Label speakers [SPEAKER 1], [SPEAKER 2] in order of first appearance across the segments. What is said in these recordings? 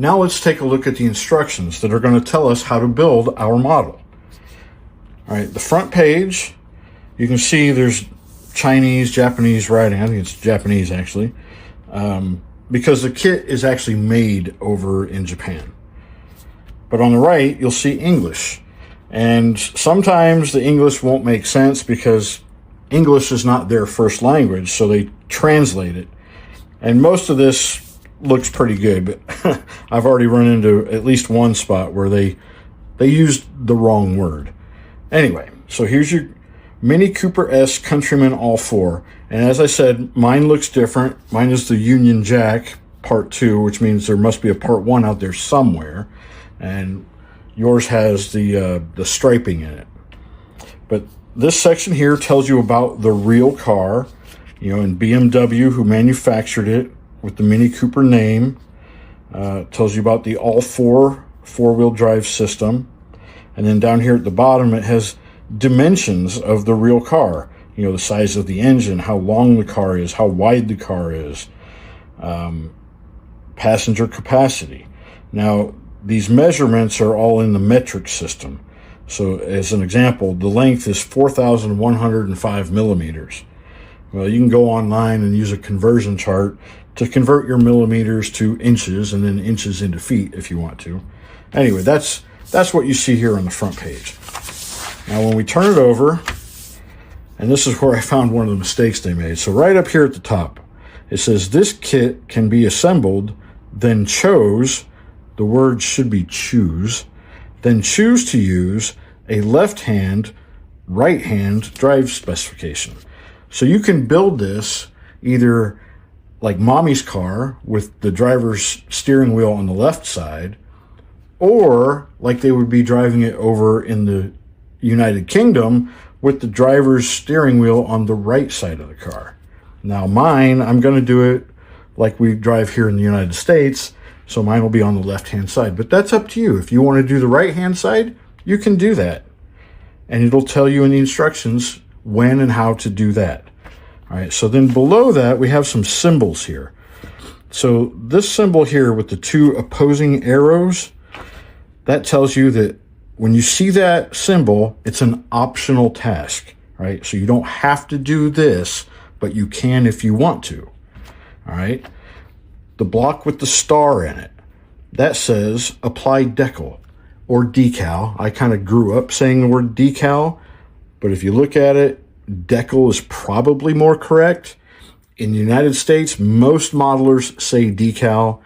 [SPEAKER 1] Now let's take a look at the instructions that are going to tell us how to build our model. All right, the front page, you can see there's Chinese, Japanese writing. I think it's Japanese actually, because the kit is actually made over in Japan. But on the right, you'll see English. And sometimes the English won't make sense because English is not their first language, so they translate it. And most of this looks pretty good, but I've already run into at least one spot where they used the wrong word. Anyway, so here's your Mini Cooper S Countryman All 4. And as I said, mine looks different. Mine is the Union Jack Part 2, which means there must be a Part 1 out there somewhere. And yours has the striping in it. But this section here tells you about the real car, and BMW, who manufactured it with the Mini Cooper name. Tells you about the All 4 four-wheel drive system. And then down here at the bottom, it has dimensions of the real car. The size of the engine, how long the car is, how wide the car is, passenger capacity. Now, these measurements are all in the metric system. So as an example, the length is 4,105 millimeters. Well, you can go online and use a conversion chart to convert your millimeters to inches and then inches into feet if you want to. Anyway, that's what you see here on the front page. Now, when we turn it over, and this is where I found one of the mistakes they made. So right up here at the top, it says this kit can be assembled, then chose, the word should be choose, then choose to use a left-hand, right-hand drive specification. So you can build this either like mommy's car with the driver's steering wheel on the left side, or like they would be driving it over in the United Kingdom with the driver's steering wheel on the right side of the car. Now mine, I'm going to do it like we drive here in the United States, so mine will be on the left-hand side. But that's up to you. If you want to do the right-hand side, you can do that. And it'll tell you in the instructions when and how to do that. All right, so then below that, we have some symbols here. So this symbol here with the two opposing arrows, that tells you that when you see that symbol, it's an optional task, right? So you don't have to do this, but you can if you want to, all right? The block with the star in it, that says apply decal or decal. I kind of grew up saying the word decal, but if you look at it, decal is probably more correct. In the United States, most modelers say decal.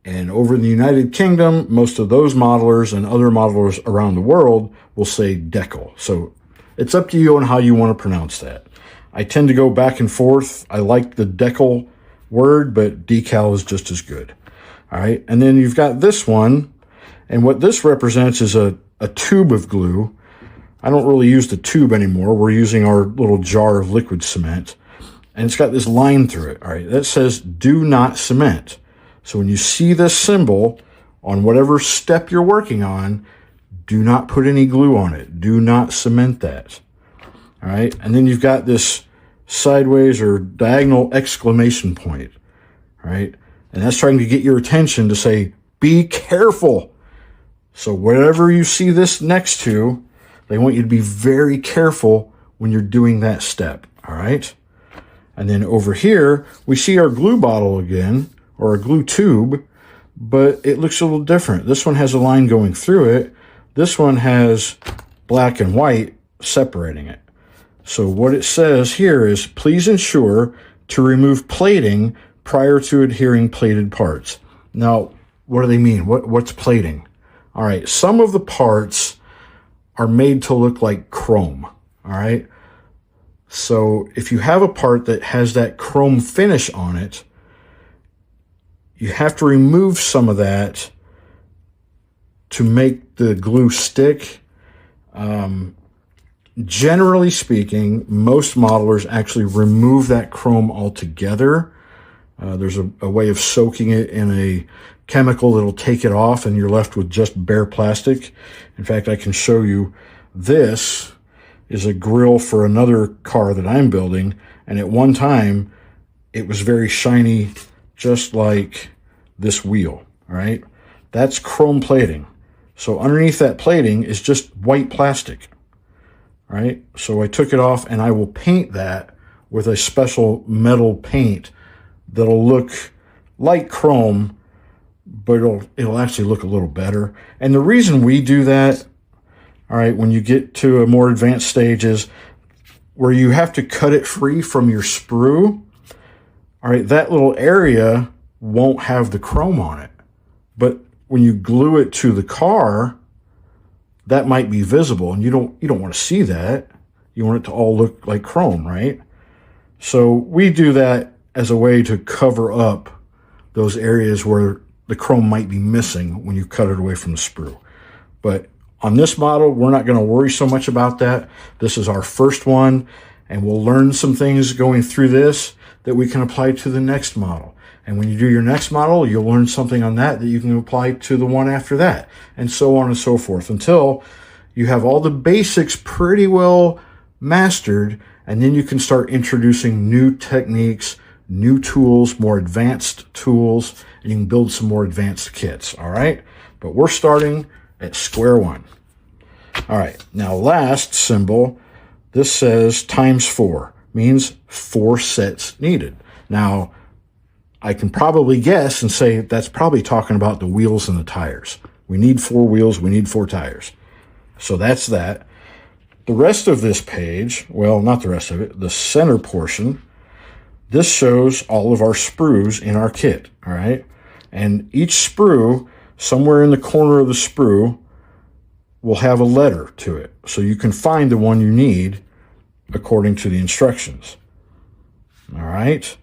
[SPEAKER 1] And over in the United Kingdom, most of those modelers and other modelers around the world will say decal. So it's up to you on how you want to pronounce that. I tend to go back and forth. I like the decal word, but decal is just as good. All right. And then you've got this one. And what this represents is a tube of glue. I don't really use the tube anymore. We're using our little jar of liquid cement. And it's got this line through it. All right. That says do not cement. So when you see this symbol on whatever step you're working on, do not put any glue on it. Do not cement that. All right. And then you've got this sideways or diagonal exclamation point. All right. And that's trying to get your attention to say, be careful. So whatever you see this next to, they want you to be very careful when you're doing that step. All right. And then over here, we see our glue bottle again, or a glue tube, but it looks a little different. This one has a line going through it. This one has black and white separating it. So what it says here is, please ensure to remove plating prior to adhering plated parts. Now, what do they mean? What's plating? All right, some of the parts are made to look like chrome, all right? So if you have a part that has that chrome finish on it, you have to remove some of that to make the glue stick. Generally speaking, most modelers actually remove that chrome altogether. There's a way of soaking it in a chemical that'll take it off and you're left with just bare plastic. In fact, I can show you this is a grill for another car that I'm building. And at one time, it was very shiny, just like this wheel. all right? That's chrome plating. So underneath that plating is just white plastic, all right? So I took it off, and I will paint that with a special metal paint that'll look like chrome, but it'll actually look a little better. And the reason we do that, all right, when you get to a more advanced stage, is where you have to cut it free from your sprue. All right, that little area won't have the chrome on it. But when you glue it to the car, that might be visible, and you don't want to see that. You want it to all look like chrome, right? So we do that as a way to cover up those areas where the chrome might be missing when you cut it away from the sprue. But on this model, we're not going to worry so much about that. This is our first one, and we'll learn some things going through this that we can apply to the next model. And when you do your next model, you'll learn something on that you can apply to the one after that, and so on and so forth, until you have all the basics pretty well mastered, and then you can start introducing new techniques, new tools, more advanced tools, and you can build some more advanced kits, all right? But we're starting at square one. All right, now last symbol, this says ×4, means 4 sets needed. Now, I can probably guess and say that's probably talking about the wheels and the tires. We need 4 wheels, we need 4 tires. So that's that. The rest of this page, well, not the rest of it, the center portion, this shows all of our sprues in our kit, all right? And each sprue, somewhere in the corner of the sprue, will have a letter to it. So you can find the one you need according to the instructions. All right?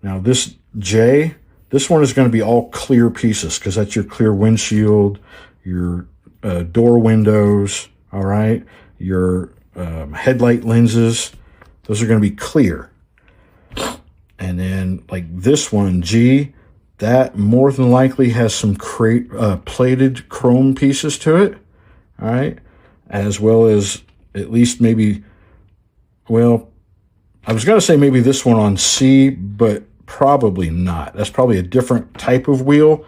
[SPEAKER 1] Now this J, this one is going to be all clear pieces because that's your clear windshield, your door windows, all right? Your headlight lenses, those are going to be clear. And then like this one, G, that more than likely has some plated chrome pieces to it, all right? As well as at least maybe, well, I was going to say maybe this one on C, but probably not. That's probably a different type of wheel.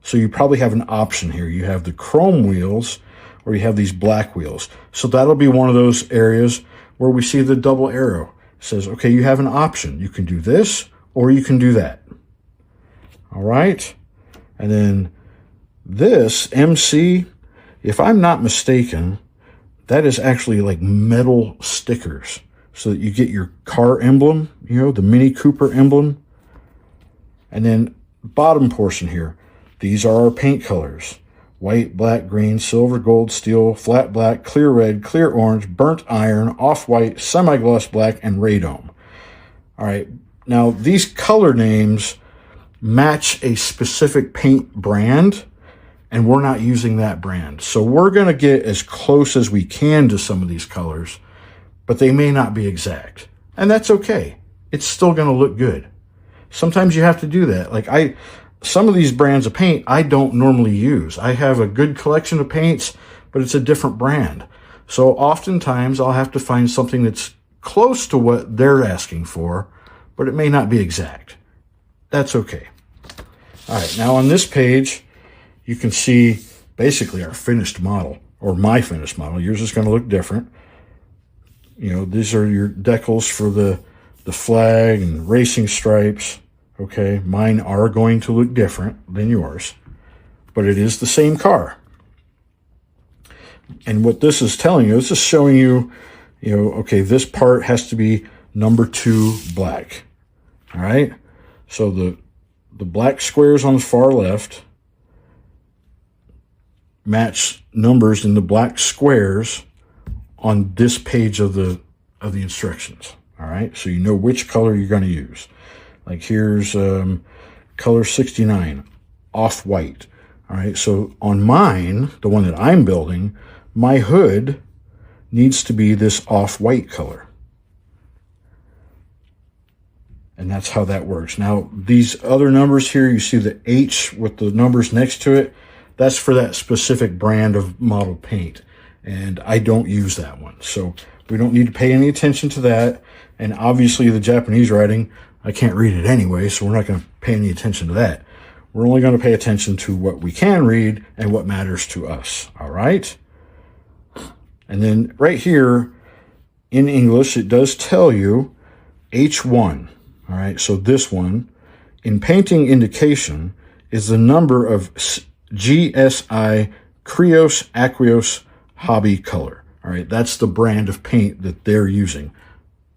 [SPEAKER 1] So you probably have an option here. You have the chrome wheels or you have these black wheels. So that'll be one of those areas where we see the double arrow. It says, okay, you have an option. You can do this or you can do that. All right. And then this MC, if I'm not mistaken, that is actually like metal stickers so that you get your car emblem, you know, the Mini Cooper emblem. And then bottom portion here, these are our paint colors: white, black, green, silver, gold, steel, flat black, clear red, clear orange, burnt iron, off-white, semi-gloss black, and radome. All right, now these color names match a specific paint brand, and we're not using that brand. So we're going to get as close as we can to some of these colors, but they may not be exact. And that's okay. It's still going to look good. Sometimes you have to do that. Like some of these brands of paint I don't normally use. I have a good collection of paints, but it's a different brand. So oftentimes I'll have to find something that's close to what they're asking for, but it may not be exact. That's okay. All right, now on this page, you can see basically our finished model, or my finished model. Yours is going to look different. You know, these are your decals for the flag and racing stripes. Okay, mine are going to look different than yours, but it is the same car. And what this is telling you, this is showing you, you know, okay, this part has to be number 2 black. All right, so the black squares on the far left match numbers in the black squares on this page of the instructions. All right, so you know which color you're going to use. Like here's color 69, off-white. All right, so on mine, the one that I'm building, my hood needs to be this off-white color. And that's how that works. Now, these other numbers here, you see the H with the numbers next to it, that's for that specific brand of model paint. And I don't use that one. So we don't need to pay any attention to that. And obviously the Japanese writing, I can't read it anyway, so we're not going to pay any attention to that. We're only going to pay attention to what we can read and what matters to us. All right. And then right here in English, it does tell you H1. All right. So this one in painting indication is the number of GSI Creos Aqueous Hobby Color. All right. That's the brand of paint that they're using.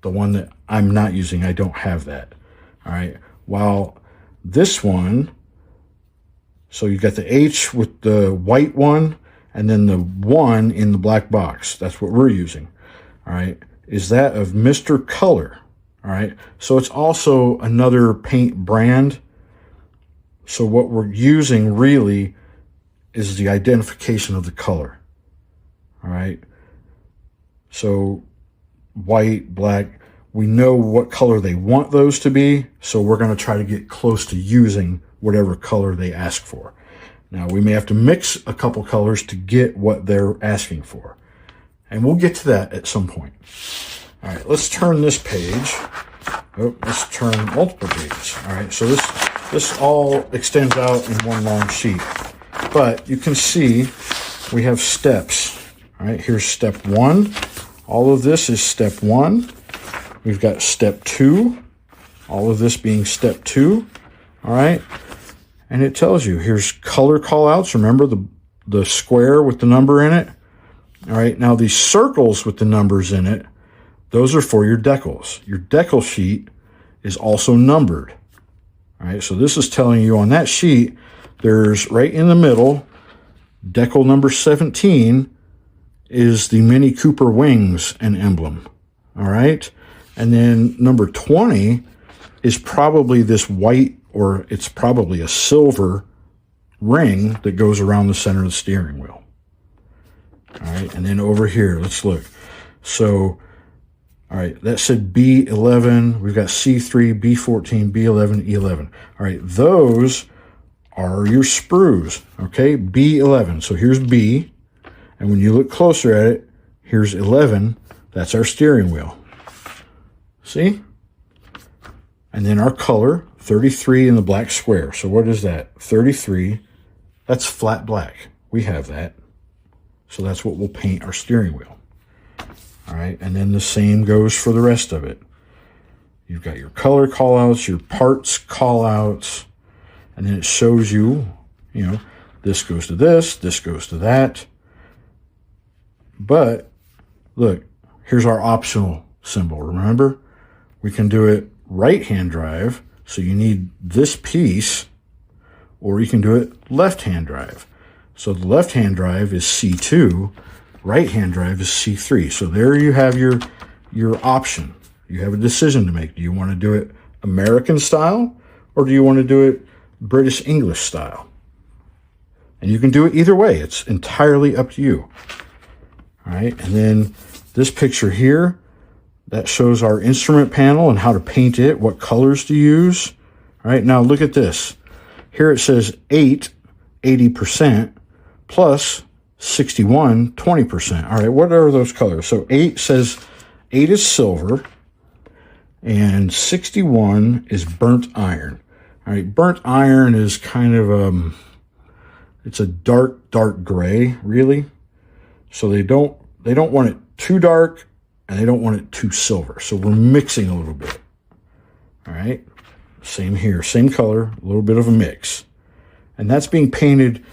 [SPEAKER 1] The one that I'm not using, I don't have that. All right. While this one, so you got the H with the white one and then the 1 in the black box. That's what we're using. All right. Is that of Mr. Color. All right. So it's also another paint brand. So what we're using really is the identification of the color. All right. So white, black, we know what color they want those to be. So we're going to try to get close to using whatever color they ask for. Now we may have to mix a couple colors to get what they're asking for. And we'll get to that at some point. All right, let's turn this page. Oh, let's turn multiple pages. All right, so this all extends out in one long sheet. But you can see we have steps. All right, here's step 1. All of this is step 1. We've got step 2. All of this being step 2. All right. And it tells you, here's color callouts. Remember the square with the number in it? All right, now these circles with the numbers in it, those are for your decals. Your decal sheet is also numbered. All right, so this is telling you on that sheet, there's right in the middle, decal number 17 is the Mini Cooper wings and emblem. All right, and then number 20 is probably this white, or it's probably a silver ring that goes around the center of the steering wheel. All right, and then over here, let's look. So, all right, that said B11. We've got C3, B14, B11, E11. All right, those are your sprues, okay? B11. So here's B, and when you look closer at it, here's 11. That's our steering wheel. See? And then our color, 33 in the black square. So what is that? 33. That's flat black. We have that. So that's what we'll paint our steering wheel. All right. And then the same goes for the rest of it. You've got your color callouts, your parts callouts, and then it shows you, you know, this goes to this goes to that. But look, here's our optional symbol. Remember, we can do it right-hand drive. So you need this piece, or you can do it left-hand drive. So the left-hand drive is C2, right-hand drive is C3. So there you have your option. You have a decision to make. Do you want to do it American style, or do you want to do it British English style? And you can do it either way. It's entirely up to you. All right, and then this picture here, that shows our instrument panel and how to paint it, what colors to use. All right, now look at this. Here it says 8, 80%, plus 61, 20%. All right, what are those colors? So 8 says 8 is silver, and 61 is burnt iron. All right, burnt iron is kind of, it's a dark gray, really. So they don't want it too dark, and they don't want it too silver. So we're mixing a little bit. All right. Same here. Same color. A little bit of a mix. And that's being painted.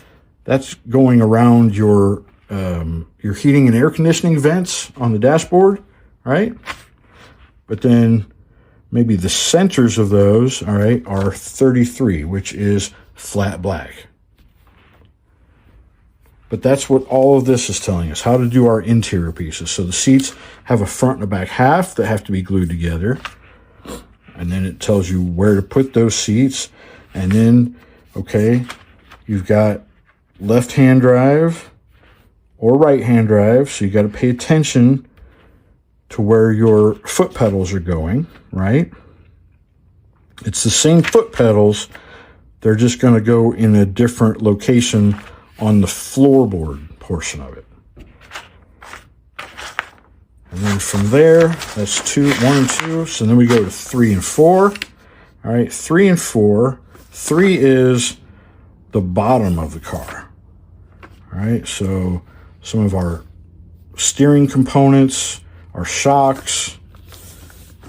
[SPEAKER 1] That's going around your heating and air conditioning vents on the dashboard. Right. But then maybe the centers of those, all right, are 33, which is flat black. But that's what all of this is telling us, how to do our interior pieces. So the seats have a front and a back half that have to be glued together. And then it tells you where to put those seats. And then, okay, you've got left-hand drive or right-hand drive. So you got to pay attention to where your foot pedals are going, right? It's the same foot pedals. They're just going to go in a different location on the floorboard portion of it. And then from there, that's 1 and 2. So then we go to 3 and 4. All right, 3 and 4. 3 is the bottom of the car. All right, so some of our steering components, our shocks.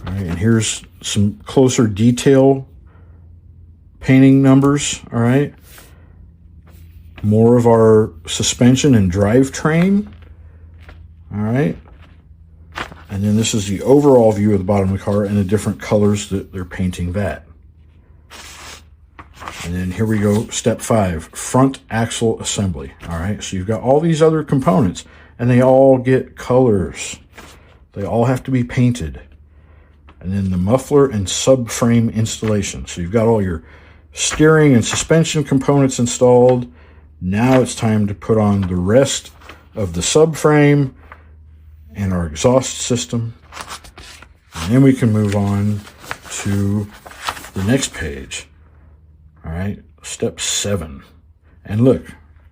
[SPEAKER 1] All right, and here's some closer detail painting numbers. All right, more of our suspension and drivetrain. All right, and then this is the overall view of the bottom of the car and the different colors that they're painting that. And then here we go, step 5, front axle assembly. All right, so you've got all these other components, and they all get colors. They all have to be painted. And then the muffler and subframe installation. So you've got all your steering and suspension components installed. Now it's time to put on the rest of the subframe and our exhaust system. And then we can move on to the next page. All right, step 7. And look,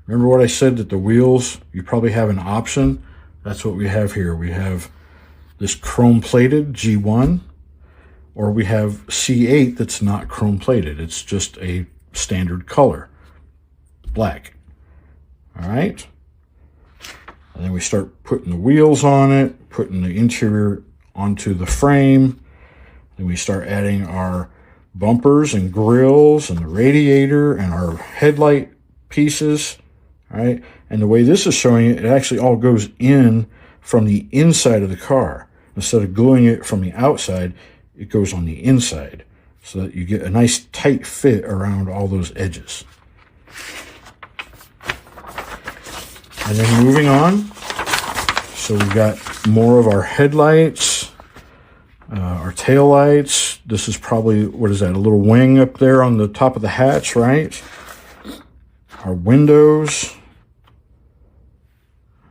[SPEAKER 1] remember what I said that the wheels, you probably have an option? That's what we have here. We have this chrome plated G1, or we have C8 that's not chrome plated. It's just a standard color, black. All right. And then we start putting the wheels on it, putting the interior onto the frame. Then we start adding our bumpers and grills and the radiator and our headlight pieces. All right. And the way this is showing it, it actually all goes in from the inside of the car. Instead of gluing it from the outside, it goes on the inside so that you get a nice tight fit around all those edges. And then moving on, so we've got more of our headlights, our tail lights. This is probably, what is that, a little wing up there on the top of the hatch, right? Our windows.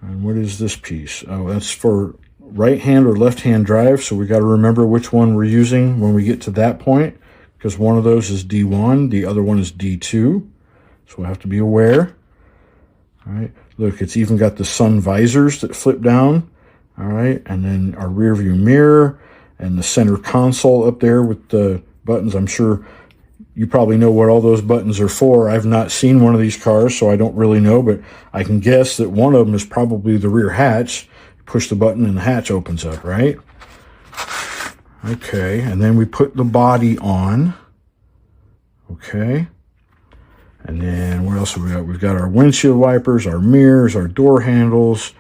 [SPEAKER 1] And what is this piece? Oh, that's for right-hand or left-hand drive, so we got to remember which one we're using when we get to that point, because one of those is D1, the other one is D2, so we'll have to be aware. All right, look, it's even got the sun visors that flip down. All right, and then our rear view mirror and the center console up there with the buttons. I'm sure you probably know what all those buttons are for. I've not seen one of these cars, so I don't really know, but I can guess that one of them is probably the rear hatch. Push the button and the hatch opens up, right? Okay, and then we put the body on. Okay. And then what else have we got? We've got our windshield wipers, our mirrors, our door handles,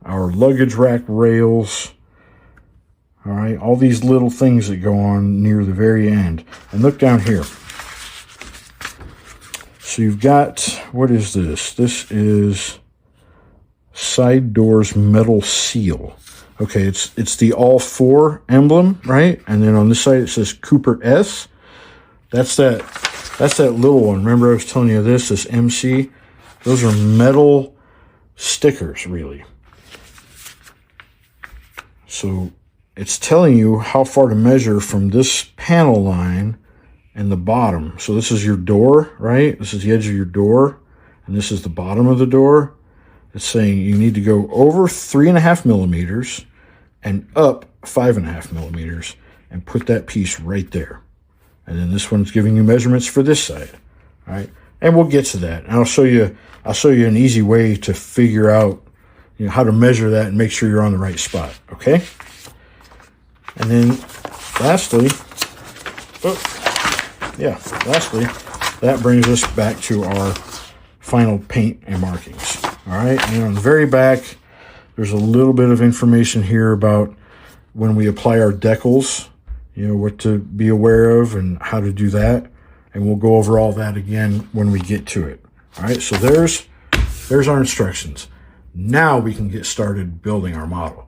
[SPEAKER 1] our luggage rack rails. All right, all these little things that go on near the very end. And look down here. So you've got, what is this? This is side doors metal seal. Okay, it's the all 4 emblem, right? And then on this side it says Cooper S. That's that little one. Remember I was telling you this MC? Those are metal stickers, really. So it's telling you how far to measure from this panel line and the bottom. So this is your door, right? This is the edge of your door, and this is the bottom of the door. It's saying you need to go over 3.5 millimeters and up 5.5 millimeters and put that piece right there. And then this one's giving you measurements for this side. All right. And we'll get to that. And I'll show you an easy way to figure out, how to measure that and make sure you're on the right spot. Okay. And then lastly, that brings us back to our final paint and markings. All right, and on the very back, there's a little bit of information here about when we apply our decals, what to be aware of and how to do that. And we'll go over all that again when we get to it. All right, so there's our instructions. Now we can get started building our model.